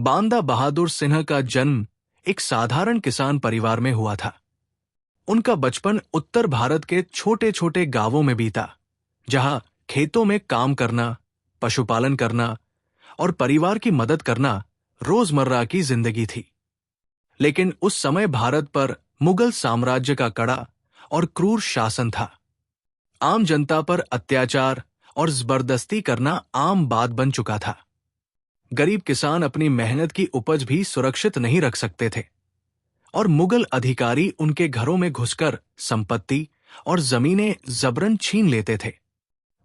बांदा बहादुर सिन्हा का जन्म एक साधारण किसान परिवार में हुआ था। उनका बचपन उत्तर भारत के छोटे छोटे गांवों में बीता, जहां खेतों में काम करना, पशुपालन करना और परिवार की मदद करना रोजमर्रा की जिंदगी थी। लेकिन उस समय भारत पर मुगल साम्राज्य का कड़ा और क्रूर शासन था। आम जनता पर अत्याचार और जबरदस्ती करना आम बात बन चुका था। गरीब किसान अपनी मेहनत की उपज भी सुरक्षित नहीं रख सकते थे और मुगल अधिकारी उनके घरों में घुसकर संपत्ति और जमीनें जबरन छीन लेते थे।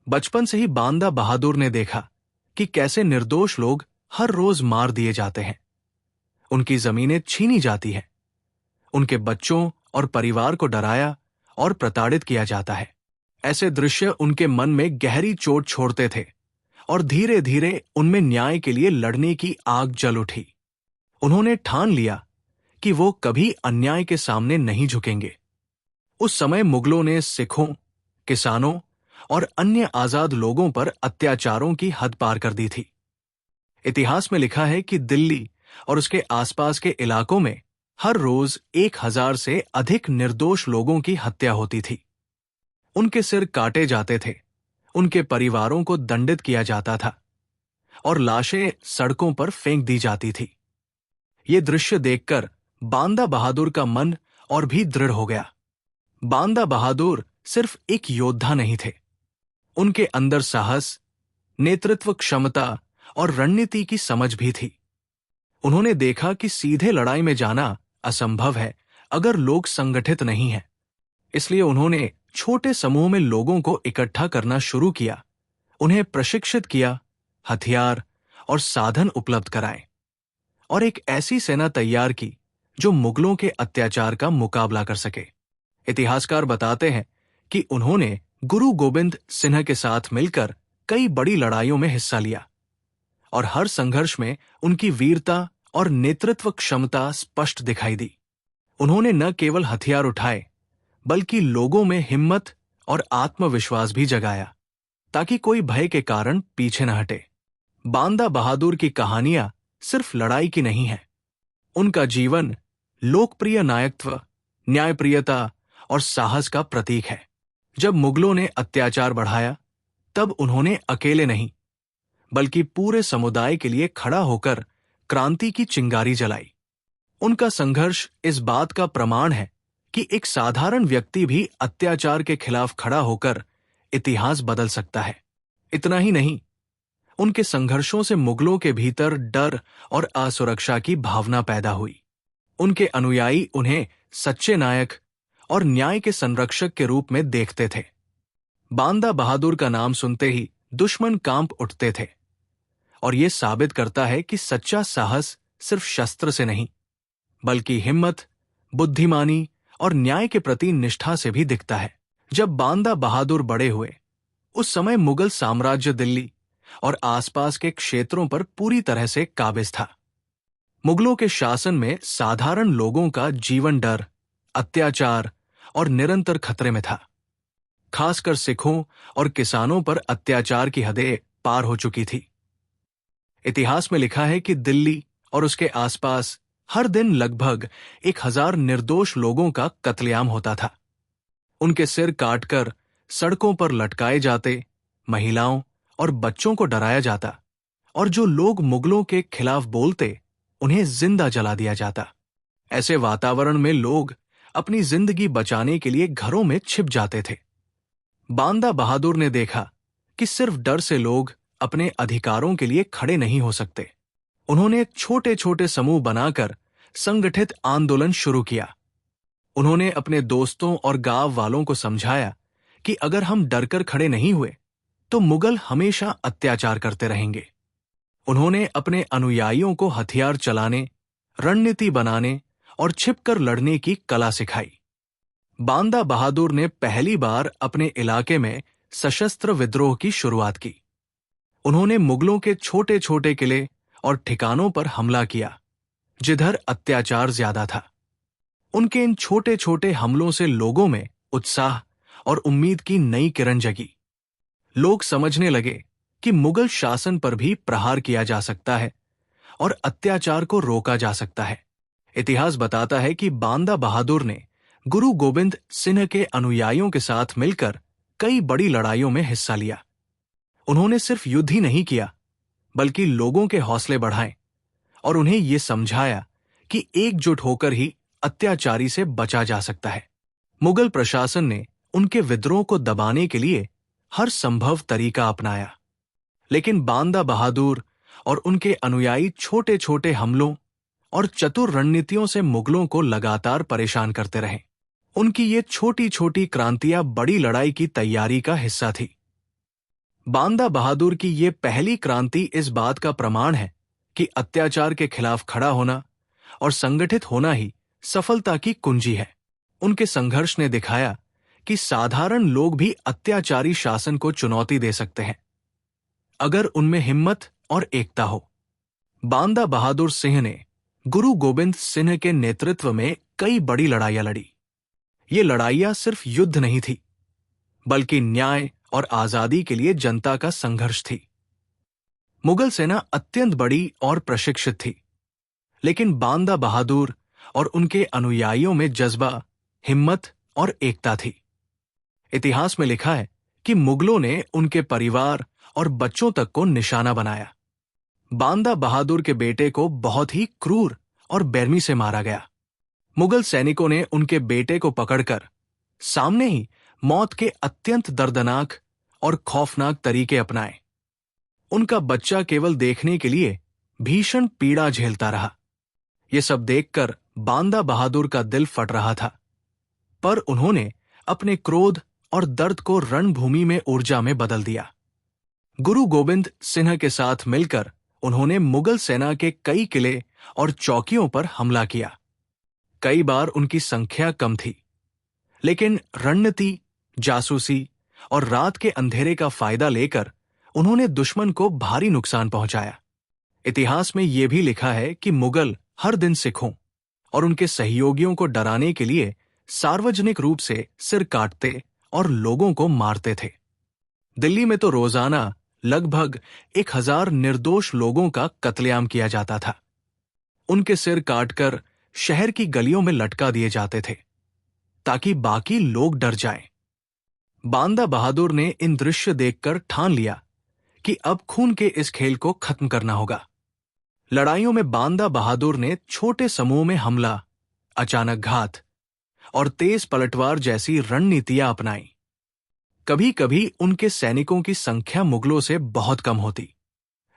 बचपन से ही बांदा बहादुर ने देखा कि कैसे निर्दोष लोग हर रोज मार दिए जाते हैं, उनकी जमीनें छीनी जाती हैं, उनके बच्चों और परिवार को डराया और प्रताड़ित किया जाता है। ऐसे दृश्य उनके मन में गहरी चोट छोड़ते थे और धीरे धीरे उनमें न्याय के लिए लड़ने की आग जल उठी। उन्होंने ठान लिया कि वो कभी अन्याय के सामने नहीं झुकेंगे। उस समय मुगलों ने सिखों, किसानों और अन्य आजाद लोगों पर अत्याचारों की हद पार कर दी थी। इतिहास में लिखा है कि दिल्ली और उसके आसपास के इलाकों में हर रोज 1000 से अधिक निर्दोष लोगों की हत्या होती थी। उनके सिर काटे जाते थे, उनके परिवारों को दंडित किया जाता था और लाशें सड़कों पर फेंक दी जाती थी। ये दृश्य देखकर बांदा बहादुर का मन और भी दृढ़ हो गया। बांदा बहादुर सिर्फ एक योद्धा नहीं थे, उनके अंदर साहस, नेतृत्व क्षमता और रणनीति की समझ भी थी। उन्होंने देखा कि सीधे लड़ाई में जाना असंभव है अगर लोग संगठित नहीं हैं। इसलिए उन्होंने छोटे समूह में लोगों को इकट्ठा करना शुरू किया, उन्हें प्रशिक्षित किया, हथियार और साधन उपलब्ध कराए और एक ऐसी सेना तैयार की जो मुगलों के अत्याचार का मुकाबला कर सके। इतिहासकार बताते हैं कि उन्होंने गुरु गोबिंद सिन्हा के साथ मिलकर कई बड़ी लड़ाइयों में हिस्सा लिया और हर संघर्ष में उनकी वीरता और नेतृत्व क्षमता स्पष्ट दिखाई दी। उन्होंने न केवल हथियार उठाए बल्कि लोगों में हिम्मत और आत्मविश्वास भी जगाया ताकि कोई भय के कारण पीछे न हटे। बांदा बहादुर की कहानियां सिर्फ लड़ाई की नहीं है, उनका जीवन लोकप्रिय नायकत्व, न्यायप्रियता और साहस का प्रतीक है। जब मुगलों ने अत्याचार बढ़ाया तब उन्होंने अकेले नहीं बल्कि पूरे समुदाय के लिए खड़ा होकर क्रांति की चिंगारी जलाई। उनका संघर्ष इस बात का प्रमाण है कि एक साधारण व्यक्ति भी अत्याचार के खिलाफ खड़ा होकर इतिहास बदल सकता है। इतना ही नहीं, उनके संघर्षों से मुगलों के भीतर डर और असुरक्षा की भावना पैदा हुई। उनके अनुयायी उन्हें सच्चे नायक और न्याय के संरक्षक के रूप में देखते थे। बांदा बहादुर का नाम सुनते ही दुश्मन कांप उठते थे और यह साबित करता है कि सच्चा साहस सिर्फ शस्त्र से नहीं बल्कि हिम्मत, बुद्धिमानी और न्याय के प्रति निष्ठा से भी दिखता है। जब बांदा बहादुर बड़े हुए उस समय मुगल साम्राज्य दिल्ली और आसपास के क्षेत्रों पर पूरी तरह से काबिज था। मुगलों के शासन में साधारण लोगों का जीवन डर, अत्याचार और निरंतर खतरे में था। खासकर सिखों और किसानों पर अत्याचार की हदें पार हो चुकी थी। इतिहास में लिखा है कि दिल्ली और उसके आसपास हर दिन लगभग 1000 निर्दोष लोगों का कत्लेआम होता था। उनके सिर काटकर सड़कों पर लटकाए जाते, महिलाओं और बच्चों को डराया जाता और जो लोग मुगलों के खिलाफ बोलते उन्हें जिंदा जला दिया जाता। ऐसे वातावरण में लोग अपनी जिंदगी बचाने के लिए घरों में छिप जाते थे। बांदा बहादुर ने देखा कि सिर्फ डर से लोग अपने अधिकारों के लिए खड़े नहीं हो सकते। उन्होंने छोटे छोटे समूह बनाकर संगठित आंदोलन शुरू किया। उन्होंने अपने दोस्तों और गांव वालों को समझाया कि अगर हम डरकर खड़े नहीं हुए तो मुगल हमेशा अत्याचार करते रहेंगे। उन्होंने अपने अनुयायियों को हथियार चलाने, रणनीति बनाने और छिपकर लड़ने की कला सिखाई। बांदा बहादुर ने पहली बार अपने इलाके में सशस्त्र विद्रोह की शुरुआत की। उन्होंने मुगलों के छोटे छोटे किले और ठिकानों पर हमला किया जिधर अत्याचार ज्यादा था। उनके इन छोटे छोटे हमलों से लोगों में उत्साह और उम्मीद की नई किरण जगी। लोग समझने लगे कि मुगल शासन पर भी प्रहार किया जा सकता है और अत्याचार को रोका जा सकता है। इतिहास बताता है कि बांदा बहादुर ने गुरु गोबिंद सिंह के अनुयायियों के साथ मिलकर कई बड़ी लड़ाइयों में हिस्सा लिया। उन्होंने सिर्फ युद्ध ही नहीं किया, बल्कि लोगों के हौसले बढ़ाए और उन्हें यह समझाया कि एकजुट होकर ही अत्याचारी से बचा जा सकता है। मुगल प्रशासन ने उनके विद्रोह को दबाने के लिए हर संभव तरीका अपनाया, लेकिन बांदा बहादुर और उनके अनुयायी छोटे छोटे हमलों और चतुर रणनीतियों से मुगलों को लगातार परेशान करते रहे। उनकी ये छोटी छोटी क्रांतियां बड़ी लड़ाई की तैयारी का हिस्सा थी। बांदा बहादुर की ये पहली क्रांति इस बात का प्रमाण है कि अत्याचार के खिलाफ खड़ा होना और संगठित होना ही सफलता की कुंजी है। उनके संघर्ष ने दिखाया कि साधारण लोग भी अत्याचारी शासन को चुनौती दे सकते हैं, अगर उनमें हिम्मत और एकता हो। बांदा बहादुर सिंह ने गुरु गोबिंद सिंह के नेतृत्व में कई बड़ी लड़ाइयां लड़ी। ये लड़ाइयां सिर्फ युद्ध नहीं थी, बल्कि न्याय और आजादी के लिए जनता का संघर्ष थी। मुगल सेना अत्यंत बड़ी और प्रशिक्षित थी, लेकिन बांदा बहादुर और उनके अनुयायियों में जज्बा, हिम्मत और एकता थी। इतिहास में लिखा है कि मुगलों ने उनके परिवार और बच्चों तक को निशाना बनाया। बांदा बहादुर के बेटे को बहुत ही क्रूर और बेरमी से मारा गया। मुगल सैनिकों ने उनके बेटे को पकड़कर सामने ही मौत के अत्यंत दर्दनाक और खौफनाक तरीके अपनाए। उनका बच्चा केवल देखने के लिए भीषण पीड़ा झेलता रहा। ये सब देखकर बांदा बहादुर का दिल फट रहा था, पर उन्होंने अपने क्रोध और दर्द को रणभूमि में ऊर्जा में बदल दिया। गुरु गोबिंद सिंह के साथ मिलकर उन्होंने मुगल सेना के कई किले और चौकियों पर हमला किया। कई बार उनकी संख्या कम थी, लेकिन रणनीति, जासूसी और रात के अंधेरे का फायदा लेकर उन्होंने दुश्मन को भारी नुकसान पहुंचाया। इतिहास में यह भी लिखा है कि मुगल हर दिन सिखों और उनके सहयोगियों को डराने के लिए सार्वजनिक रूप से सिर काटते और लोगों को मारते थे। दिल्ली में तो रोजाना लगभग 1000 निर्दोष लोगों का कत्लेआम किया जाता था। उनके सिर काटकर शहर की गलियों में लटका दिए जाते थे, ताकि बाकी लोग डर जाएं। बांदा बहादुर ने इन दृश्य देखकर ठान लिया कि अब खून के इस खेल को खत्म करना होगा। लड़ाइयों में बांदा बहादुर ने छोटे समूह में हमला, अचानक घात और तेज पलटवार जैसी रणनीतियां अपनाई। कभी कभी उनके सैनिकों की संख्या मुगलों से बहुत कम होती,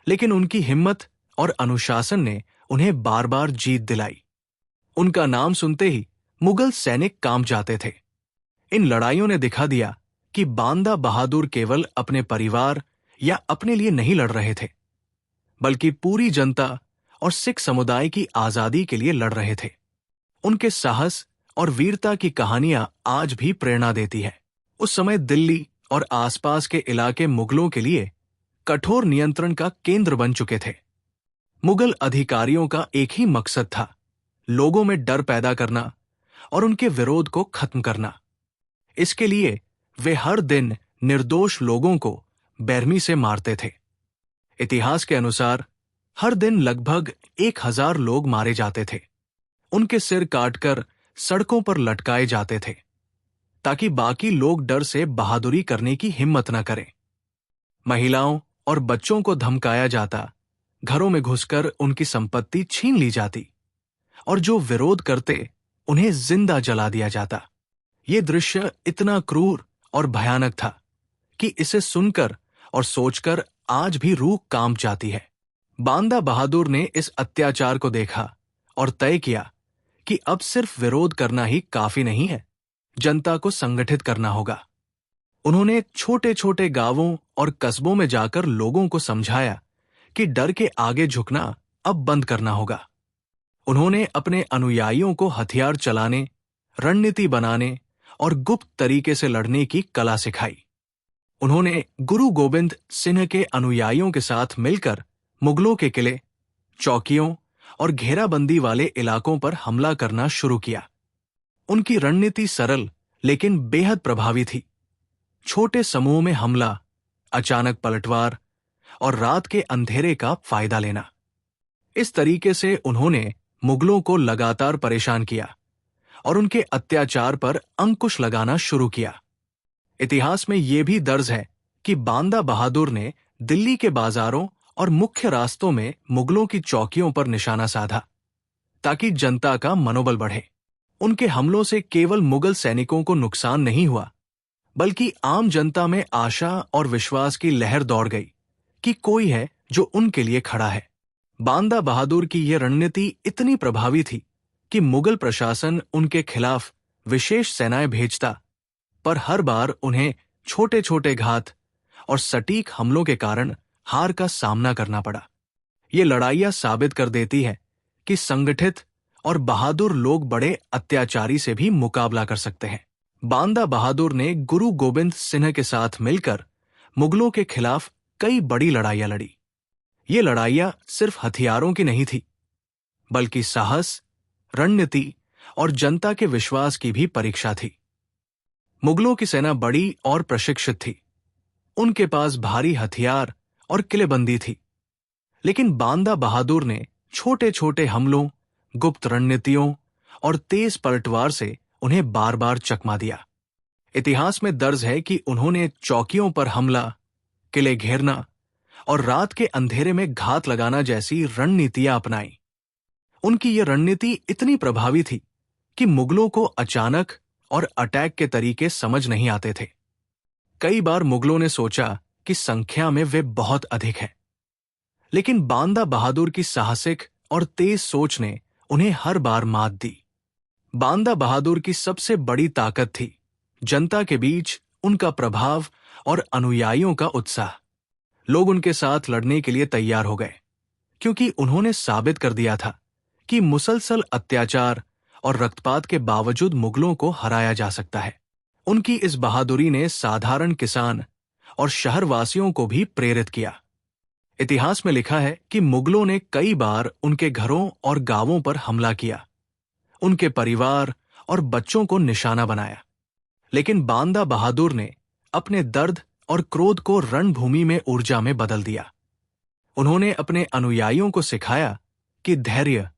लेकिन उनकी हिम्मत और अनुशासन ने उन्हें बार बार जीत दिलाई। उनका नाम सुनते ही मुगल सैनिक कांप जाते थे। इन लड़ाइयों ने दिखा दिया कि बांदा बहादुर केवल अपने परिवार या अपने लिए नहीं लड़ रहे थे, बल्कि पूरी जनता और सिख समुदाय की आजादी के लिए लड़ रहे थे। उनके साहस और वीरता की कहानियां आज भी प्रेरणा देती है। उस समय दिल्ली और आसपास के इलाके मुगलों के लिए कठोर नियंत्रण का केंद्र बन चुके थे। मुगल अधिकारियों का एक ही मकसद था, लोगों में डर पैदा करना और उनके विरोध को खत्म करना। इसके लिए वे हर दिन निर्दोष लोगों को बेरहमी से मारते थे। इतिहास के अनुसार हर दिन लगभग 1000 लोग मारे जाते थे। उनके सिर काटकर सड़कों पर लटकाए जाते थे, ताकि बाकी लोग डर से बहादुरी करने की हिम्मत न करें। महिलाओं और बच्चों को धमकाया जाता, घरों में घुसकर उनकी संपत्ति छीन ली जाती और जो विरोध करते उन्हें जिंदा जला दिया जाता। ये दृश्य इतना क्रूर और भयानक था कि इसे सुनकर और सोचकर आज भी रूह कांप जाती है। बांदा बहादुर ने इस अत्याचार को देखा और तय किया कि अब सिर्फ विरोध करना ही काफी नहीं है, जनता को संगठित करना होगा। उन्होंने छोटे छोटे गांवों और कस्बों में जाकर लोगों को समझाया कि डर के आगे झुकना अब बंद करना होगा। उन्होंने अपने अनुयायियों को हथियार चलाने, रणनीति बनाने और गुप्त तरीके से लड़ने की कला सिखाई। उन्होंने गुरु गोबिंद सिंह के अनुयायियों के साथ मिलकर मुगलों के किले, चौकियों और घेराबंदी वाले इलाकों पर हमला करना शुरू किया। उनकी रणनीति सरल लेकिन बेहद प्रभावी थी। छोटे समूह में हमला, अचानक पलटवार और रात के अंधेरे का फायदा लेना। इस तरीके से उन्होंने मुगलों को लगातार परेशान किया और उनके अत्याचार पर अंकुश लगाना शुरू किया। इतिहास में यह भी दर्ज है कि बांदा बहादुर ने दिल्ली के बाजारों और मुख्य रास्तों में मुगलों की चौकियों पर निशाना साधा ताकि जनता का मनोबल बढ़े। उनके हमलों से केवल मुगल सैनिकों को नुकसान नहीं हुआ, बल्कि आम जनता में आशा और विश्वास की लहर दौड़ गई कि कोई है जो उनके लिए खड़ा है। बांदा बहादुर की यह रणनीति इतनी प्रभावी थी कि मुगल प्रशासन उनके खिलाफ विशेष सेनाएं भेजता, पर हर बार उन्हें छोटे छोटे घात और सटीक हमलों के कारण हार का सामना करना पड़ा। ये लड़ाइयां साबित कर देती है कि संगठित और बहादुर लोग बड़े अत्याचारी से भी मुकाबला कर सकते हैं। बांदा बहादुर ने गुरु गोबिंद सिंह के साथ मिलकर मुगलों के खिलाफ कई बड़ी लड़ाइयां लड़ी। ये लड़ाइयां सिर्फ हथियारों की नहीं थी, बल्कि साहस, रणनीति और जनता के विश्वास की भी परीक्षा थी। मुगलों की सेना बड़ी और प्रशिक्षित थी। उनके पास भारी हथियार और किलेबंदी थी, लेकिन बांदा बहादुर ने छोटे छोटे हमलों, गुप्त रणनीतियों और तेज पलटवार से उन्हें बार बार चकमा दिया। इतिहास में दर्ज है कि उन्होंने चौकियों पर हमला, किले घेरना और रात के अंधेरे में घात लगाना जैसी रणनीतियां अपनाई। उनकी यह रणनीति इतनी प्रभावी थी कि मुगलों को अचानक और अटैक के तरीके समझ नहीं आते थे। कई बार मुगलों ने सोचा कि संख्या में वे बहुत अधिक हैं, लेकिन बांदा बहादुर की साहसिक और तेज सोच ने उन्हें हर बार मात दी। बांदा बहादुर की सबसे बड़ी ताकत थी जनता के बीच उनका प्रभाव और अनुयायियों का उत्साह। लोग उनके साथ लड़ने के लिए तैयार हो गए, क्योंकि उन्होंने साबित कर दिया था कि मुसलसल अत्याचार और रक्तपात के बावजूद मुगलों को हराया जा सकता है। उनकी इस बहादुरी ने साधारण किसान और शहरवासियों को भी प्रेरित किया। इतिहास में लिखा है कि मुगलों ने कई बार उनके घरों और गांवों पर हमला किया, उनके परिवार और बच्चों को निशाना बनाया, लेकिन बांदा बहादुर ने अपने दर्द और क्रोध को रणभूमि में ऊर्जा में बदल दिया। उन्होंने अपने अनुयायियों को सिखाया कि धैर्य,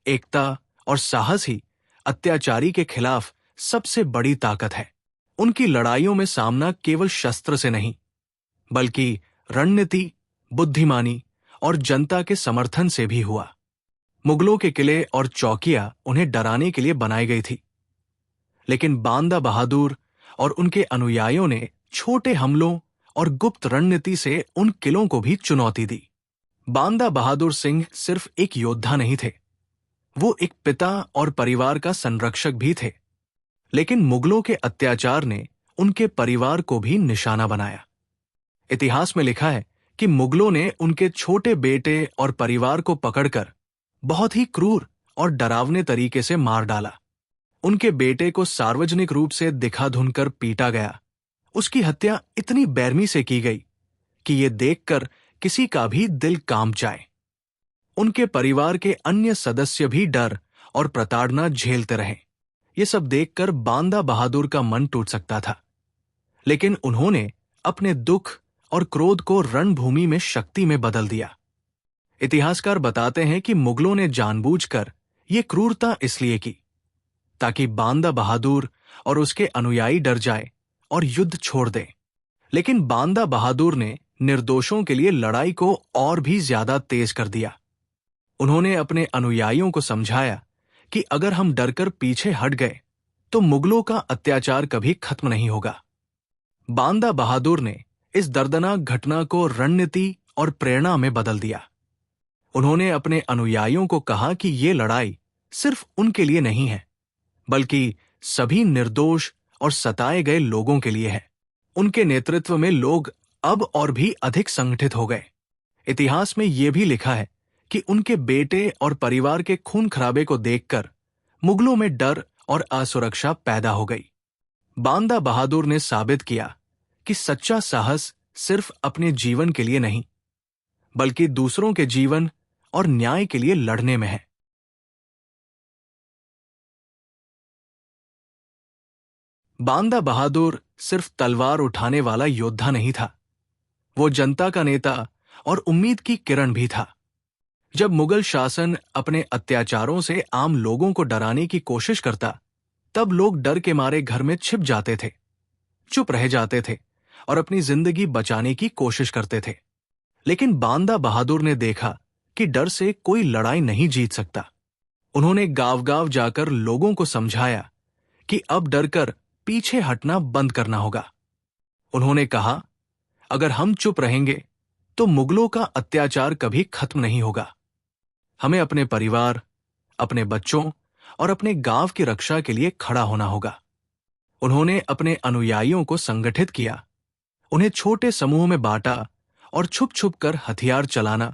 एकता और साहस ही अत्याचारी के खिलाफ सबसे बड़ी ताकत है। उनकी लड़ाइयों में सामना केवल शस्त्र से नहीं, बल्कि रणनीति, बुद्धिमानी और जनता के समर्थन से भी हुआ। मुगलों के किले और चौकियां उन्हें डराने के लिए बनाई गई थी, लेकिन बांदा बहादुर और उनके अनुयायियों ने छोटे हमलों और गुप्त रणनीति से उन किलों को भी चुनौती दी। बांदा बहादुर सिंह सिर्फ एक योद्धा नहीं थे, वो एक पिता और परिवार का संरक्षक भी थे। लेकिन मुगलों के अत्याचार ने उनके परिवार को भी निशाना बनाया। इतिहास में लिखा है कि मुगलों ने उनके छोटे बेटे और परिवार को पकड़कर बहुत ही क्रूर और डरावने तरीके से मार डाला। उनके बेटे को सार्वजनिक रूप से दिखा-धुनकर पीटा गया। उसकी हत्या इतनी बेरहमी से की गई कि ये देखकर किसी का भी दिल कांप जाए। उनके परिवार के अन्य सदस्य भी डर और प्रताड़ना झेलते रहे। ये सब देखकर बांदा बहादुर का मन टूट सकता था, लेकिन उन्होंने अपने दुख और क्रोध को रणभूमि में शक्ति में बदल दिया। इतिहासकार बताते हैं कि मुगलों ने जानबूझकर ये क्रूरता इसलिए की ताकि बांदा बहादुर और उसके अनुयायी डर जाए और युद्ध छोड़ दें। लेकिन बांदा बहादुर ने निर्दोषों के लिए लड़ाई को और भी ज्यादा तेज कर दिया। उन्होंने अपने अनुयायियों को समझाया कि अगर हम डरकर पीछे हट गए तो मुगलों का अत्याचार कभी खत्म नहीं होगा। बांदा बहादुर ने इस दर्दनाक घटना को रणनीति और प्रेरणा में बदल दिया। उन्होंने अपने अनुयायियों को कहा कि ये लड़ाई सिर्फ उनके लिए नहीं है, बल्कि सभी निर्दोष और सताए गए लोगों के लिए है। उनके नेतृत्व में लोग अब और भी अधिक संगठित हो गए। इतिहास में यह भी लिखा है कि उनके बेटे और परिवार के खून खराबे को देखकर मुगलों में डर और असुरक्षा पैदा हो गई। बांदा बहादुर ने साबित किया कि सच्चा साहस सिर्फ अपने जीवन के लिए नहीं, बल्कि दूसरों के जीवन और न्याय के लिए लड़ने में है। बांदा बहादुर सिर्फ तलवार उठाने वाला योद्धा नहीं था, वो जनता का नेता और उम्मीद की किरण भी था। जब मुगल शासन अपने अत्याचारों से आम लोगों को डराने की कोशिश करता, तब लोग डर के मारे घर में छिप जाते थे, चुप रह जाते थे और अपनी जिंदगी बचाने की कोशिश करते थे। लेकिन बांदा बहादुर ने देखा कि डर से कोई लड़ाई नहीं जीत सकता। उन्होंने गांव-गांव जाकर लोगों को समझाया कि अब डरकर पीछे हटना बंद करना होगा। उन्होंने कहा, अगर हम चुप रहेंगे तो मुगलों का अत्याचार कभी खत्म नहीं होगा। हमें अपने परिवार, अपने बच्चों और अपने गांव की रक्षा के लिए खड़ा होना होगा। उन्होंने अपने अनुयायियों को संगठित किया, उन्हें छोटे समूह में बांटा और छुप छुप कर हथियार चलाना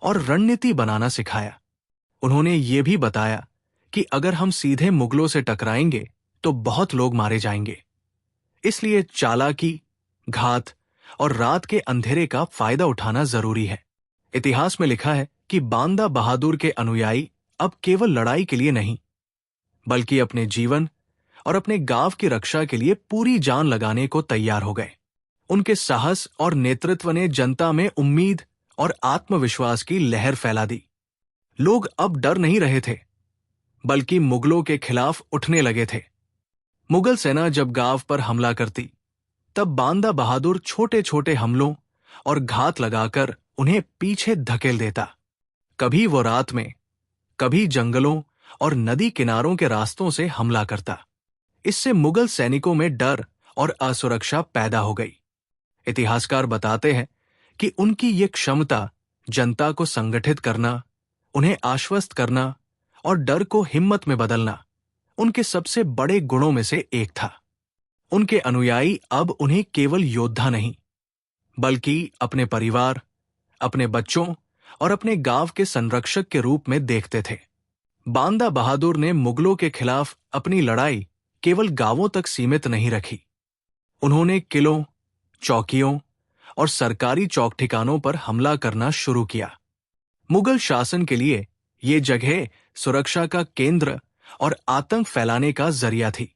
और रणनीति बनाना सिखाया। उन्होंने ये भी बताया कि अगर हम सीधे मुगलों से टकराएंगे तो बहुत लोग मारे जाएंगे, इसलिए चालाकी, घात और रात के अंधेरे का फायदा उठाना जरूरी है। इतिहास में लिखा है कि बांदा बहादुर के अनुयायी अब केवल लड़ाई के लिए नहीं, बल्कि अपने जीवन और अपने गांव की रक्षा के लिए पूरी जान लगाने को तैयार हो गए। उनके साहस और नेतृत्व ने जनता में उम्मीद और आत्मविश्वास की लहर फैला दी। लोग अब डर नहीं रहे थे, बल्कि मुगलों के खिलाफ उठने लगे थे। मुगल सेना जब गांव पर हमला करती, तब बांदा बहादुर छोटे छोटे हमलों और घात लगाकर उन्हें पीछे धकेल देता। कभी वो रात में, कभी जंगलों और नदी किनारों के रास्तों से हमला करता। इससे मुगल सैनिकों में डर और असुरक्षा पैदा हो गई। इतिहासकार बताते हैं कि उनकी ये क्षमता जनता को संगठित करना, उन्हें आश्वस्त करना और डर को हिम्मत में बदलना उनके सबसे बड़े गुणों में से एक था। उनके अनुयायी अब उन्हें केवल योद्धा नहीं, बल्कि अपने परिवार, अपने बच्चों और अपने गांव के संरक्षक के रूप में देखते थे। बांदा बहादुर ने मुगलों के खिलाफ अपनी लड़ाई केवल गांवों तक सीमित नहीं रखी। उन्होंने किलों, चौकियों और सरकारी चौक ठिकानों पर हमला करना शुरू किया। मुगल शासन के लिए ये जगह सुरक्षा का केंद्र और आतंक फैलाने का जरिया थी।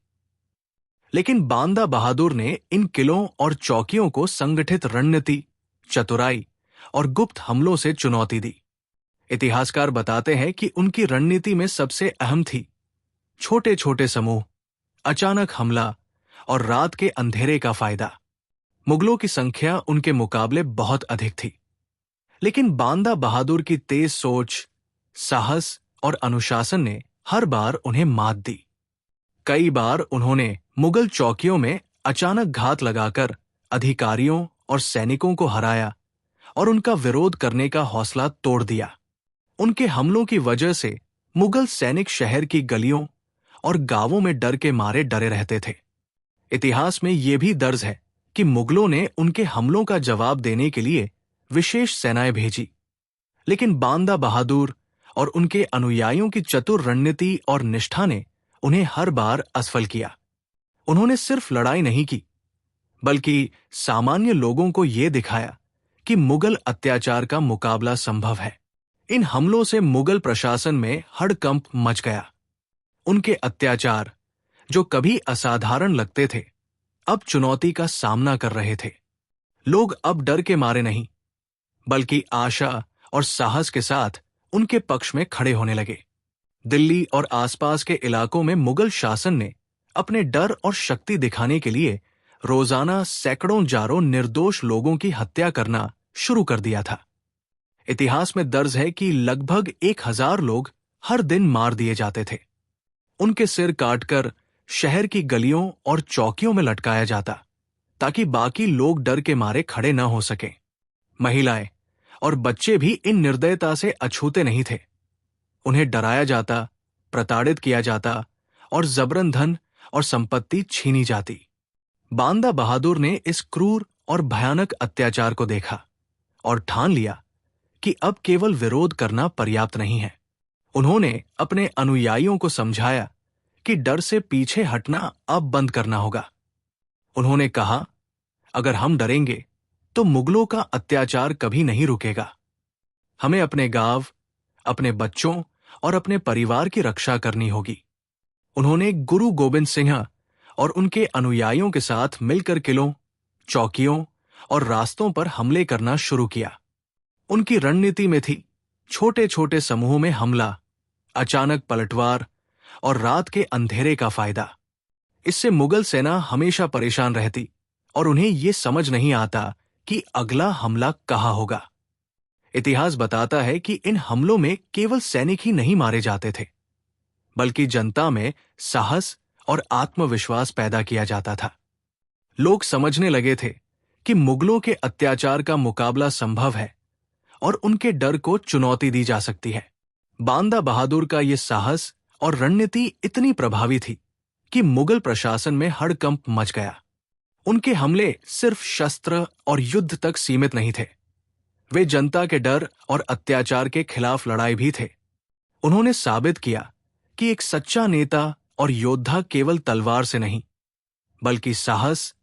लेकिन बांदा बहादुर ने इन किलों और चौकियों को संगठित रणनीति, चतुराई और गुप्त हमलों से चुनौती दी। इतिहासकार बताते हैं कि उनकी रणनीति में सबसे अहम थी छोटे छोटे समूह, अचानक हमला और रात के अंधेरे का फायदा। मुगलों की संख्या उनके मुकाबले बहुत अधिक थी, लेकिन बांदा बहादुर की तेज सोच, साहस और अनुशासन ने हर बार उन्हें मात दी। कई बार उन्होंने मुगल चौकियों में अचानक घात लगाकर अधिकारियों और सैनिकों को हराया और उनका विरोध करने का हौसला तोड़ दिया। उनके हमलों की वजह से मुगल सैनिक शहर की गलियों और गांवों में डर के मारे डरे रहते थे। इतिहास में यह भी दर्ज है कि मुगलों ने उनके हमलों का जवाब देने के लिए विशेष सेनाएं भेजी, लेकिन बांदा बहादुर और उनके अनुयायियों की चतुर रणनीति और निष्ठा ने उन्हें हर बार असफल किया। उन्होंने सिर्फ लड़ाई नहीं की, बल्कि सामान्य लोगों को यह दिखाया कि मुगल अत्याचार का मुकाबला संभव है। इन हमलों से मुगल प्रशासन में हड़कंप मच गया। उनके अत्याचार, जो कभी असाधारण लगते थे, अब चुनौती का सामना कर रहे थे। लोग अब डर के मारे नहीं, बल्कि आशा और साहस के साथ उनके पक्ष में खड़े होने लगे। दिल्ली और आसपास के इलाकों में मुगल शासन ने अपने डर और शक्ति दिखाने के लिए रोजाना सैकड़ों जारों निर्दोष लोगों की हत्या करना शुरू कर दिया था। इतिहास में दर्ज है कि लगभग 1000 लोग हर दिन मार दिए जाते थे। उनके सिर काटकर शहर की गलियों और चौकियों में लटकाया जाता, ताकि बाकी लोग डर के मारे खड़े न हो सकें। महिलाएं और बच्चे भी इन निर्दयता से अछूते नहीं थे। उन्हें डराया जाता, प्रताड़ित किया जाता और जबरन धन और संपत्ति छीनी जाती। बांदा बहादुर ने इस क्रूर और भयानक अत्याचार को देखा और ठान लिया कि अब केवल विरोध करना पर्याप्त नहीं है। उन्होंने अपने अनुयायियों को समझाया कि डर से पीछे हटना अब बंद करना होगा। उन्होंने कहा, अगर हम डरेंगे तो मुगलों का अत्याचार कभी नहीं रुकेगा। हमें अपने गांव, अपने बच्चों और अपने परिवार की रक्षा करनी होगी। उन्होंने गुरु गोबिंद सिंह और उनके अनुयायियों के साथ मिलकर किलों, चौकियों और रास्तों पर हमले करना शुरू किया। उनकी रणनीति में थी छोटे छोटे समूहों में हमला, अचानक पलटवार और रात के अंधेरे का फायदा। इससे मुगल सेना हमेशा परेशान रहती और उन्हें यह समझ नहीं आता कि अगला हमला कहाँ होगा। इतिहास बताता है कि इन हमलों में केवल सैनिक ही नहीं मारे जाते थे, बल्कि जनता में साहस और आत्मविश्वास पैदा किया जाता था। लोग समझने लगे थे कि मुगलों के अत्याचार का मुकाबला संभव है और उनके डर को चुनौती दी जा सकती है। बांदा बहादुर का यह साहस और रणनीति इतनी प्रभावी थी कि मुगल प्रशासन में हड़कंप मच गया। उनके हमले सिर्फ शस्त्र और युद्ध तक सीमित नहीं थे, वे जनता के डर और अत्याचार के खिलाफ लड़ाई भी थे। उन्होंने साबित किया कि एक सच्चा नेता और योद्धा केवल तलवार से नहीं, बल्कि साहस,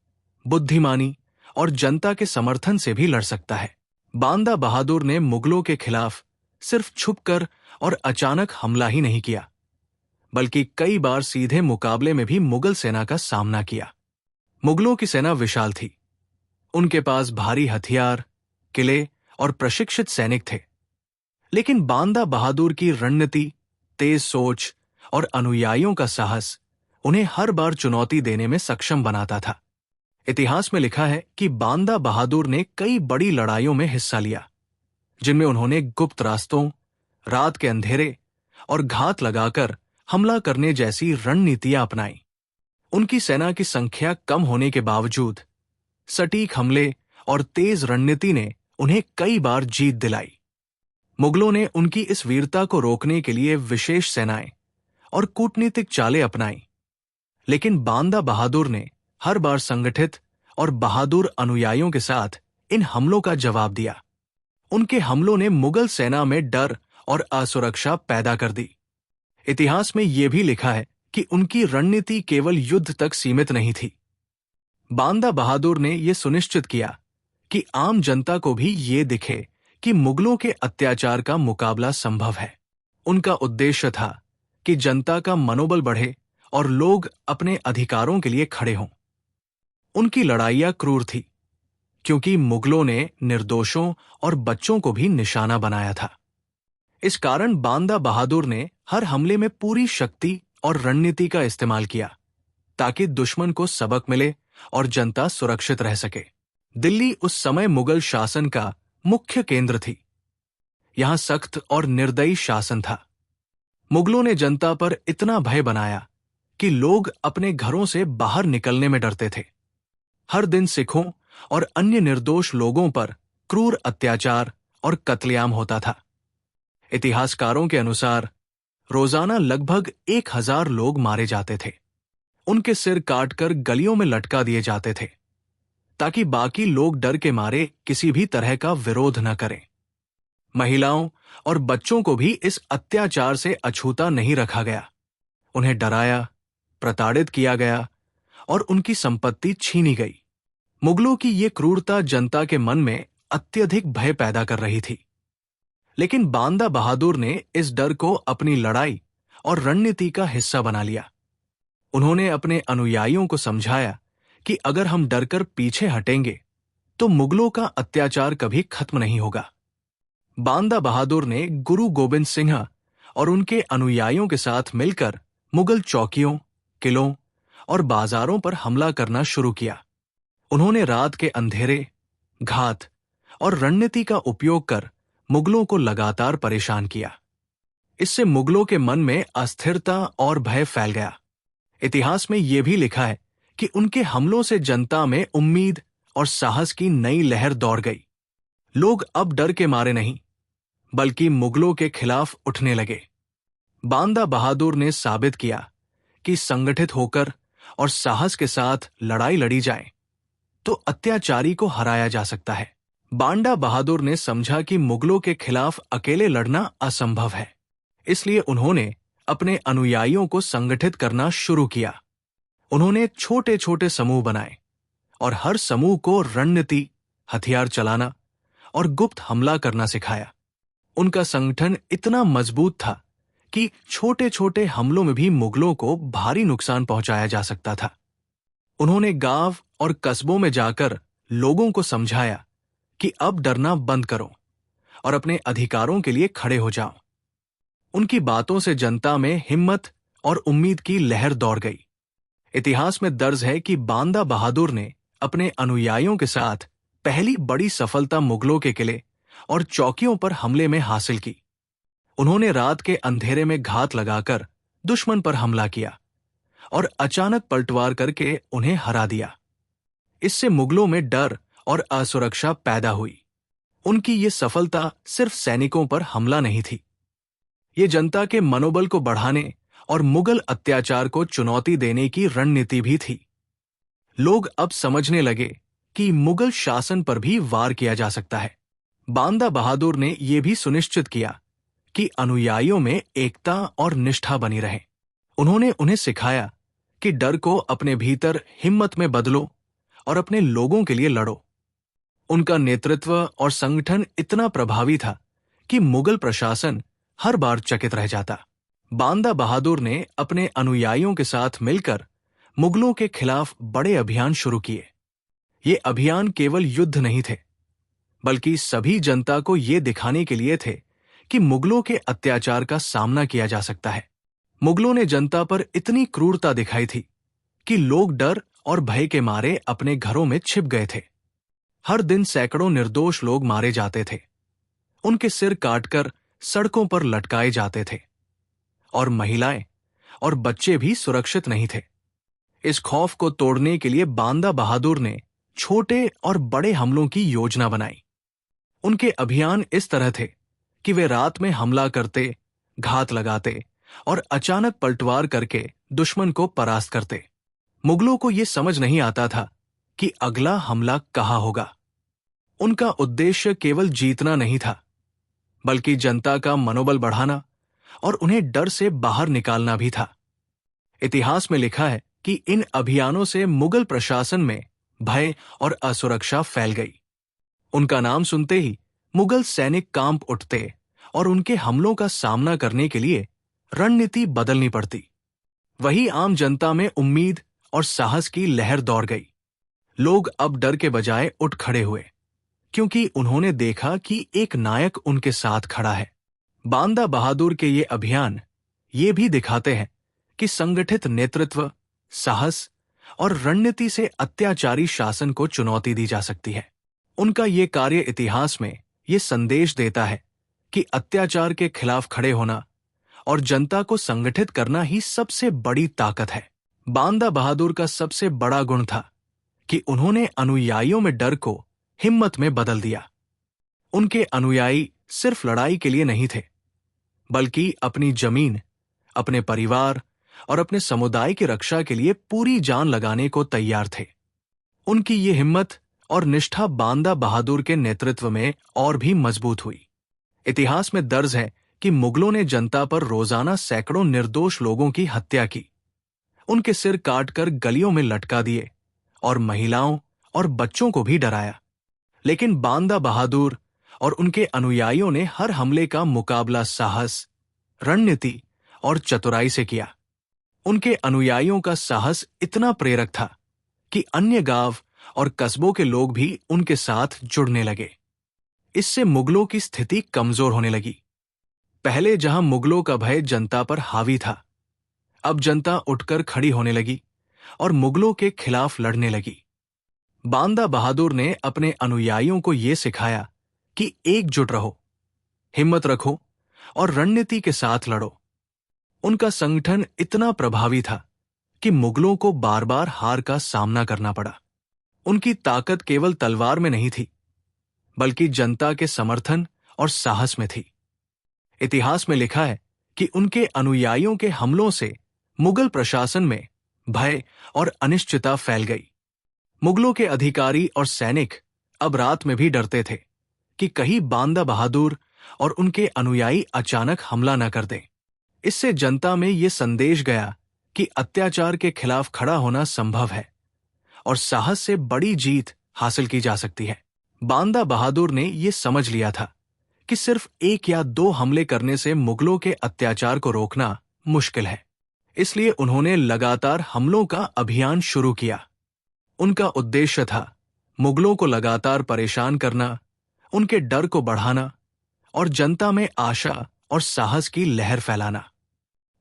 बुद्धिमानी और जनता के समर्थन से भी लड़ सकता है। बांदा बहादुर ने मुगलों के खिलाफ सिर्फ छुपकर और अचानक हमला ही नहीं किया, बल्कि कई बार सीधे मुकाबले में भी मुगल सेना का सामना किया। मुगलों की सेना विशाल थी, उनके पास भारी हथियार, किले और प्रशिक्षित सैनिक थे। लेकिन बांदा बहादुर की रणनीति, तेज सोच और अनुयायियों का साहस उन्हें हर बार चुनौती देने में सक्षम बनाता था। इतिहास में लिखा है कि बांदा बहादुर ने कई बड़ी लड़ाइयों में हिस्सा लिया, जिनमें उन्होंने गुप्त रास्तों, रात के अंधेरे और घात लगाकर हमला करने जैसी रणनीतियां अपनाई। उनकी सेना की संख्या कम होने के बावजूद सटीक हमले और तेज रणनीति ने उन्हें कई बार जीत दिलाई। मुगलों ने उनकी इस वीरता को रोकने के लिए विशेष सेनाएं और कूटनीतिक चालें अपनाई, लेकिन बांदा बहादुर ने हर बार संगठित और बहादुर अनुयायियों के साथ इन हमलों का जवाब दिया। उनके हमलों ने मुगल सेना में डर और असुरक्षा पैदा कर दी। इतिहास में यह भी लिखा है कि उनकी रणनीति केवल युद्ध तक सीमित नहीं थी। बांदा बहादुर ने यह सुनिश्चित किया कि आम जनता को भी ये दिखे कि मुगलों के अत्याचार का मुकाबला संभव है। उनका उद्देश्य था कि जनता का मनोबल बढ़े और लोग अपने अधिकारों के लिए खड़े हों। उनकी लड़ाइयां क्रूर थी, क्योंकि मुगलों ने निर्दोषों और बच्चों को भी निशाना बनाया था। इस कारण बांदा बहादुर ने हर हमले में पूरी शक्ति और रणनीति का इस्तेमाल किया, ताकि दुश्मन को सबक मिले और जनता सुरक्षित रह सके। दिल्ली उस समय मुगल शासन का मुख्य केंद्र थी। यहां सख्त और निर्दयी शासन था। मुगलों ने जनता पर इतना भय बनाया कि लोग अपने घरों से बाहर निकलने में डरते थे। हर दिन सिखों और अन्य निर्दोष लोगों पर क्रूर अत्याचार और कत्लेआम होता था। इतिहासकारों के अनुसार रोजाना लगभग 1000 लोग मारे जाते थे। उनके सिर काटकर गलियों में लटका दिए जाते थे, ताकि बाकी लोग डर के मारे किसी भी तरह का विरोध न करें। महिलाओं और बच्चों को भी इस अत्याचार से अछूता नहीं रखा गया। उन्हें डराया, प्रताड़ित किया गया और उनकी संपत्ति छीनी गई। मुगलों की ये क्रूरता जनता के मन में अत्यधिक भय पैदा कर रही थी। लेकिन बांदा बहादुर ने इस डर को अपनी लड़ाई और रणनीति का हिस्सा बना लिया। उन्होंने अपने अनुयायियों को समझाया कि अगर हम डरकर पीछे हटेंगे तो मुगलों का अत्याचार कभी खत्म नहीं होगा। बांदा बहादुर ने गुरु गोबिंद सिंह और उनके अनुयायियों के साथ मिलकर मुगल चौकियों, किलों और बाजारों पर हमला करना शुरू किया। उन्होंने रात के अंधेरे, घात और रणनीति का उपयोग कर मुगलों को लगातार परेशान किया। इससे मुगलों के मन में अस्थिरता और भय फैल गया। इतिहास में यह भी लिखा है कि उनके हमलों से जनता में उम्मीद और साहस की नई लहर दौड़ गई। लोग अब डर के मारे नहीं, बल्कि मुगलों के खिलाफ उठने लगे। बांदा बहादुर ने साबित किया कि संगठित होकर और साहस के साथ लड़ाई लड़ी जाए तो अत्याचारी को हराया जा सकता है। बांदा बहादुर ने समझा कि मुगलों के खिलाफ अकेले लड़ना असंभव है, इसलिए उन्होंने अपने अनुयायियों को संगठित करना शुरू किया। उन्होंने छोटे छोटे समूह बनाए और हर समूह को रणनीति, हथियार चलाना और गुप्त हमला करना सिखाया। उनका संगठन इतना मजबूत था कि छोटे छोटे हमलों में भी मुगलों को भारी नुकसान पहुंचाया जा सकता था। उन्होंने गांव और कस्बों में जाकर लोगों को समझाया कि अब डरना बंद करो और अपने अधिकारों के लिए खड़े हो जाओ। उनकी बातों से जनता में हिम्मत और उम्मीद की लहर दौड़ गई। इतिहास में दर्ज है कि बांदा बहादुर ने अपने अनुयायियों के साथ पहली बड़ी सफलता मुगलों के किले और चौकियों पर हमले में हासिल की। उन्होंने रात के अंधेरे में घात लगाकर दुश्मन पर हमला किया और अचानक पलटवार करके उन्हें हरा दिया। इससे मुगलों में डर और असुरक्षा पैदा हुई। उनकी ये सफलता सिर्फ सैनिकों पर हमला नहीं थी, ये जनता के मनोबल को बढ़ाने और मुगल अत्याचार को चुनौती देने की रणनीति भी थी। लोग अब समझने लगे कि मुगल शासन पर भी वार किया जा सकता है। बांदा बहादुर ने यह भी सुनिश्चित किया कि अनुयायियों में एकता और निष्ठा बनी रहे। उन्होंने उन्हें सिखाया कि डर को अपने भीतर हिम्मत में बदलो और अपने लोगों के लिए लड़ो। उनका नेतृत्व और संगठन इतना प्रभावी था कि मुगल प्रशासन हर बार चकित रह जाता। बांदा बहादुर ने अपने अनुयायियों के साथ मिलकर मुगलों के खिलाफ बड़े अभियान शुरू किए। ये अभियान केवल युद्ध नहीं थे, बल्कि सभी जनता को ये दिखाने के लिए थे कि मुगलों के अत्याचार का सामना किया जा सकता है। मुगलों ने जनता पर इतनी क्रूरता दिखाई थी कि लोग डर और भय के मारे अपने घरों में छिप गए थे। हर दिन सैकड़ों निर्दोष लोग मारे जाते थे, उनके सिर काटकर सड़कों पर लटकाए जाते थे, और महिलाएं और बच्चे भी सुरक्षित नहीं थे। इस खौफ को तोड़ने के लिए बांदा बहादुर ने छोटे और बड़े हमलों की योजना बनाई। उनके अभियान इस तरह थे कि वे रात में हमला करते, घात लगाते और अचानक पलटवार करके दुश्मन को परास्त करते। मुगलों को यह समझ नहीं आता था कि अगला हमला कहाँ होगा। उनका उद्देश्य केवल जीतना नहीं था, बल्कि जनता का मनोबल बढ़ाना और उन्हें डर से बाहर निकालना भी था। इतिहास में लिखा है कि इन अभियानों से मुगल प्रशासन में भय और असुरक्षा फैल गई। उनका नाम सुनते ही मुगल सैनिक कांप उठते और उनके हमलों का सामना करने के लिए रणनीति बदलनी पड़ती। वही आम जनता में उम्मीद और साहस की लहर दौड़ गई। लोग अब डर के बजाय उठ खड़े हुए, क्योंकि उन्होंने देखा कि एक नायक उनके साथ खड़ा है। बांदा बहादुर के ये अभियान ये भी दिखाते हैं कि संगठित नेतृत्व, साहस और रणनीति से अत्याचारी शासन को चुनौती दी जा सकती है। उनका ये कार्य इतिहास में ये संदेश देता है कि अत्याचार के खिलाफ खड़े होना और जनता को संगठित करना ही सबसे बड़ी ताकत है। बांदा बहादुर का सबसे बड़ा गुण था कि उन्होंने अनुयायियों में डर को हिम्मत में बदल दिया। उनके अनुयायी सिर्फ लड़ाई के लिए नहीं थे, बल्कि अपनी जमीन, अपने परिवार और अपने समुदाय की रक्षा के लिए पूरी जान लगाने को तैयार थे। उनकी ये हिम्मत और निष्ठा बांदा बहादुर के नेतृत्व में और भी मजबूत हुई। इतिहास में दर्ज है कि मुगलों ने जनता पर रोजाना सैकड़ों निर्दोष लोगों की हत्या की, उनके सिर काटकर गलियों में लटका दिए और महिलाओं और बच्चों को भी डराया। लेकिन बांदा बहादुर और उनके अनुयायियों ने हर हमले का मुकाबला साहस, रणनीति और चतुराई से किया। उनके अनुयायियों का साहस इतना प्रेरक था कि अन्य गांव और कस्बों के लोग भी उनके साथ जुड़ने लगे। इससे मुगलों की स्थिति कमजोर होने लगी। पहले जहां मुगलों का भय जनता पर हावी था, अब जनता उठकर खड़ी होने लगी और मुगलों के खिलाफ लड़ने लगी। बांदा बहादुर ने अपने अनुयायियों को यह सिखाया कि एकजुट रहो, हिम्मत रखो और रणनीति के साथ लड़ो। उनका संगठन इतना प्रभावी था कि मुगलों को बार बार हार का सामना करना पड़ा। उनकी ताकत केवल तलवार में नहीं थी, बल्कि जनता के समर्थन और साहस में थी। इतिहास में लिखा है कि उनके अनुयायियों के हमलों से मुगल प्रशासन में भय और अनिश्चितता फैल गई। मुगलों के अधिकारी और सैनिक अब रात में भी डरते थे कि कहीं बांदा बहादुर और उनके अनुयायी अचानक हमला न कर दें। इससे जनता में ये संदेश गया कि अत्याचार के खिलाफ खड़ा होना संभव है और साहस से बड़ी जीत हासिल की जा सकती है। बांदा बहादुर ने यह समझ लिया था कि सिर्फ एक या दो हमले करने से मुगलों के अत्याचार को रोकना मुश्किल है। इसलिए उन्होंने लगातार हमलों का अभियान शुरू किया। उनका उद्देश्य था मुगलों को लगातार परेशान करना, उनके डर को बढ़ाना और जनता में आशा और साहस की लहर फैलाना।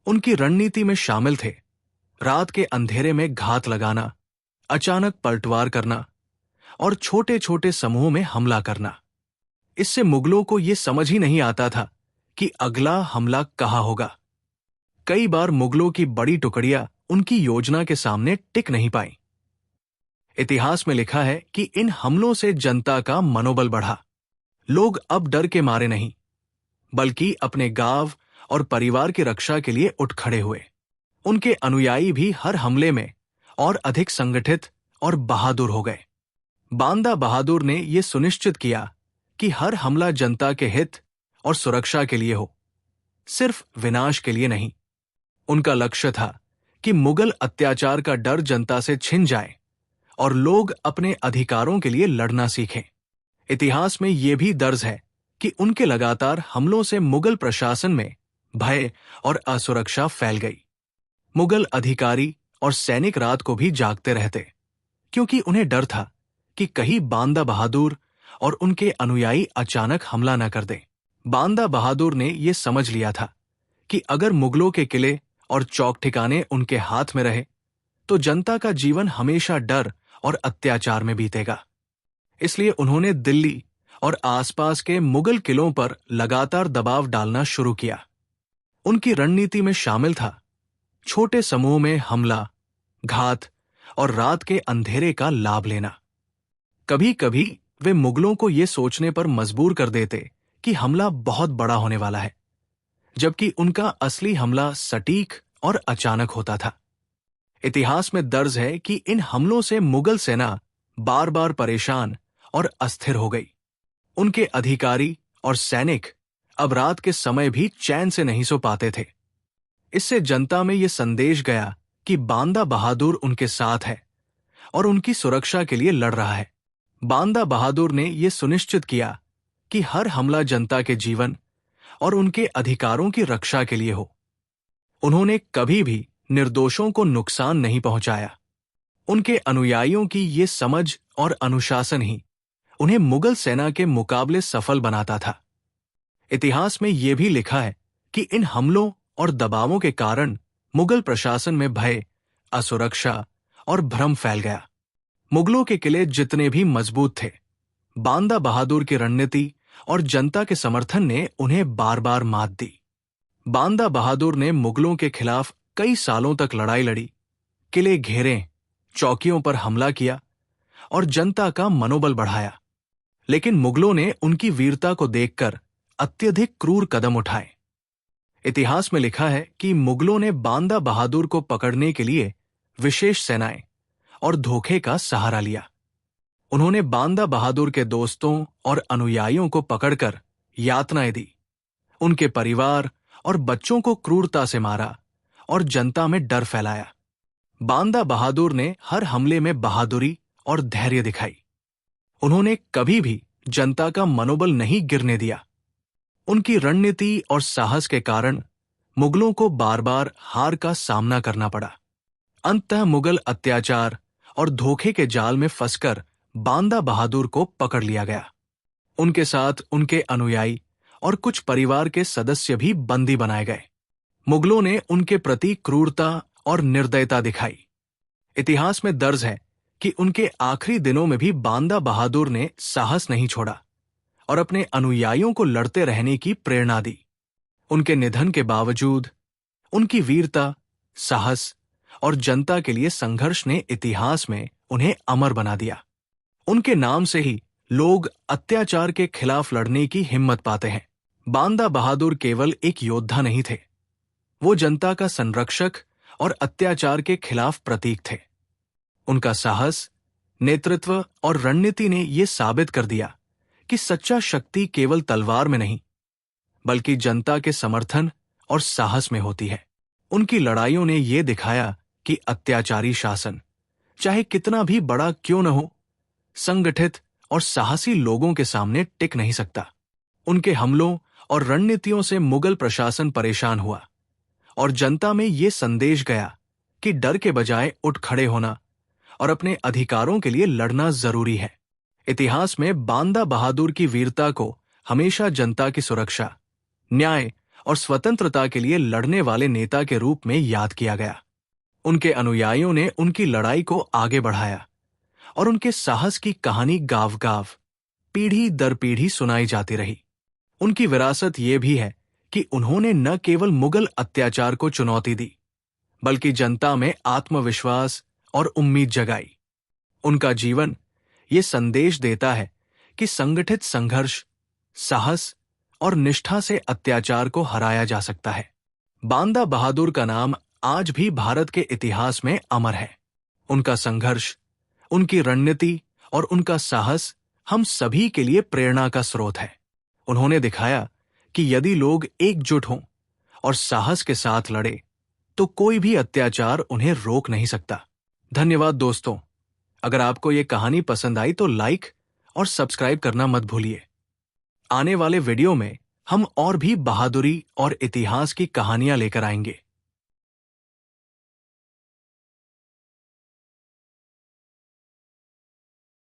उनकी रणनीति में शामिल थे रात के अंधेरे में घात लगाना, अचानक पलटवार करना और छोटे छोटे समूहों में हमला करना। इससे मुगलों को यह समझ ही नहीं आता था कि अगला हमला कहाँ होगा। कई बार मुगलों की बड़ी टुकड़ियां उनकी योजना के सामने टिक नहीं पाई। इतिहास में लिखा है कि इन हमलों से जनता का मनोबल बढ़ा। लोग अब डर के मारे नहीं, बल्कि अपने गांव और परिवार की रक्षा के लिए उठ खड़े हुए। उनके अनुयायी भी हर हमले में और अधिक संगठित और बहादुर हो गए। बांदा बहादुर ने यह सुनिश्चित किया कि हर हमला जनता के हित और सुरक्षा के लिए हो, सिर्फ विनाश के लिए नहीं। उनका लक्ष्य था कि मुगल अत्याचार का डर जनता से छिन जाए और लोग अपने अधिकारों के लिए लड़ना सीखें। इतिहास में यह भी दर्ज है कि उनके लगातार हमलों से मुगल प्रशासन में भय और असुरक्षा फैल गई। मुगल अधिकारी और सैनिक रात को भी जागते रहते, क्योंकि उन्हें डर था कि कहीं बांदा बहादुर और उनके अनुयायी अचानक हमला न कर दें। बांदा बहादुर ने यह समझ लिया था कि अगर मुगलों के किले और चौक ठिकाने उनके हाथ में रहे तो जनता का जीवन हमेशा डर और अत्याचार में बीतेगा। इसलिए उन्होंने दिल्ली और आसपास के मुगल किलों पर लगातार दबाव डालना शुरू किया। उनकी रणनीति में शामिल था छोटे समूह में हमला, घात और रात के अंधेरे का लाभ लेना। कभी कभी वे मुगलों को यह सोचने पर मजबूर कर देते कि हमला बहुत बड़ा होने वाला है, जबकि उनका असली हमला सटीक और अचानक होता था। इतिहास में दर्ज है कि इन हमलों से मुगल सेना बार बार परेशान और अस्थिर हो गई। उनके अधिकारी और सैनिक अब रात के समय भी चैन से नहीं सो पाते थे। इससे जनता में यह संदेश गया कि बांदा बहादुर उनके साथ है और उनकी सुरक्षा के लिए लड़ रहा है। बांदा बहादुर ने यह सुनिश्चित किया कि हर हमला जनता के जीवन और उनके अधिकारों की रक्षा के लिए हो। उन्होंने कभी भी निर्दोषों को नुकसान नहीं पहुंचाया। उनके अनुयायियों की ये समझ और अनुशासन ही उन्हें मुगल सेना के मुकाबले सफल बनाता था। इतिहास में यह भी लिखा है कि इन हमलों और दबावों के कारण मुगल प्रशासन में भय, असुरक्षा और भ्रम फैल गया। मुगलों के किले जितने भी मजबूत थे, बांदा बहादुर की रणनीति और जनता के समर्थन ने उन्हें बार बार मात दी। बांदा बहादुर ने मुगलों के खिलाफ कई सालों तक लड़ाई लड़ी, किले घेरे, चौकियों पर हमला किया और जनता का मनोबल बढ़ाया। लेकिन मुगलों ने उनकी वीरता को देखकर अत्यधिक क्रूर कदम उठाए। इतिहास में लिखा है कि मुगलों ने बांदा बहादुर को पकड़ने के लिए विशेष सेनाएं और धोखे का सहारा लिया। उन्होंने बांदा बहादुर के दोस्तों और अनुयायियों को पकड़कर यातनाएं दी, उनके परिवार और बच्चों को क्रूरता से मारा और जनता में डर फैलाया। बांदा बहादुर ने हर हमले में बहादुरी और धैर्य दिखाई। उन्होंने कभी भी जनता का मनोबल नहीं गिरने दिया। उनकी रणनीति और साहस के कारण मुगलों को बार बार हार का सामना करना पड़ा। अंततः मुगल अत्याचार और धोखे के जाल में फंसकर बांदा बहादुर को पकड़ लिया गया। उनके साथ उनके अनुयायी और कुछ परिवार के सदस्य भी बंदी बनाए गए। मुगलों ने उनके प्रति क्रूरता और निर्दयता दिखाई। इतिहास में दर्ज है कि उनके आखिरी दिनों में भी बांदा बहादुर ने साहस नहीं छोड़ा और अपने अनुयायियों को लड़ते रहने की प्रेरणा दी। उनके निधन के बावजूद उनकी वीरता, साहस और जनता के लिए संघर्ष ने इतिहास में उन्हें अमर बना दिया। उनके नाम से ही लोग अत्याचार के खिलाफ लड़ने की हिम्मत पाते हैं। बांदा बहादुर केवल एक योद्धा नहीं थे, वो जनता का संरक्षक और अत्याचार के खिलाफ प्रतीक थे। उनका साहस, नेतृत्व और रणनीति ने यह साबित कर दिया कि सच्चा शक्ति केवल तलवार में नहीं, बल्कि जनता के समर्थन और साहस में होती है। उनकी लड़ाइयों ने यह दिखाया कि अत्याचारी शासन, चाहे कितना भी बड़ा क्यों न हो, संगठित और साहसी लोगों के सामने टिक नहीं सकता। उनके हमलों और रणनीतियों से मुगल प्रशासन परेशान हुआ और जनता में यह संदेश गया कि डर के बजाय उठ खड़े होना और अपने अधिकारों के लिए लड़ना जरूरी है। इतिहास में बांदा बहादुर की वीरता को हमेशा जनता की सुरक्षा, न्याय और स्वतंत्रता के लिए लड़ने वाले नेता के रूप में याद किया गया। उनके अनुयायियों ने उनकी लड़ाई को आगे बढ़ाया और उनके साहस की कहानी गाँव-गाँव, पीढ़ी दर पीढ़ी सुनाई जाती रही। उनकी विरासत ये भी है कि उन्होंने न केवल मुगल अत्याचार को चुनौती दी, बल्कि जनता में आत्मविश्वास और उम्मीद जगाई। उनका जीवन ये संदेश देता है कि संगठित संघर्ष, साहस और निष्ठा से अत्याचार को हराया जा सकता है। बांदा बहादुर का नाम आज भी भारत के इतिहास में अमर है। उनका संघर्ष, उनकी रणनीति और उनका साहस हम सभी के लिए प्रेरणा का स्रोत है। उन्होंने दिखाया कि यदि लोग एकजुट हों और साहस के साथ लड़े, तो कोई भी अत्याचार उन्हें रोक नहीं सकता। धन्यवाद दोस्तों। अगर आपको ये कहानी पसंद आई तो लाइक और सब्सक्राइब करना मत भूलिए। आने वाले वीडियो में हम और भी बहादुरी और इतिहास की कहानियां लेकर आएंगे।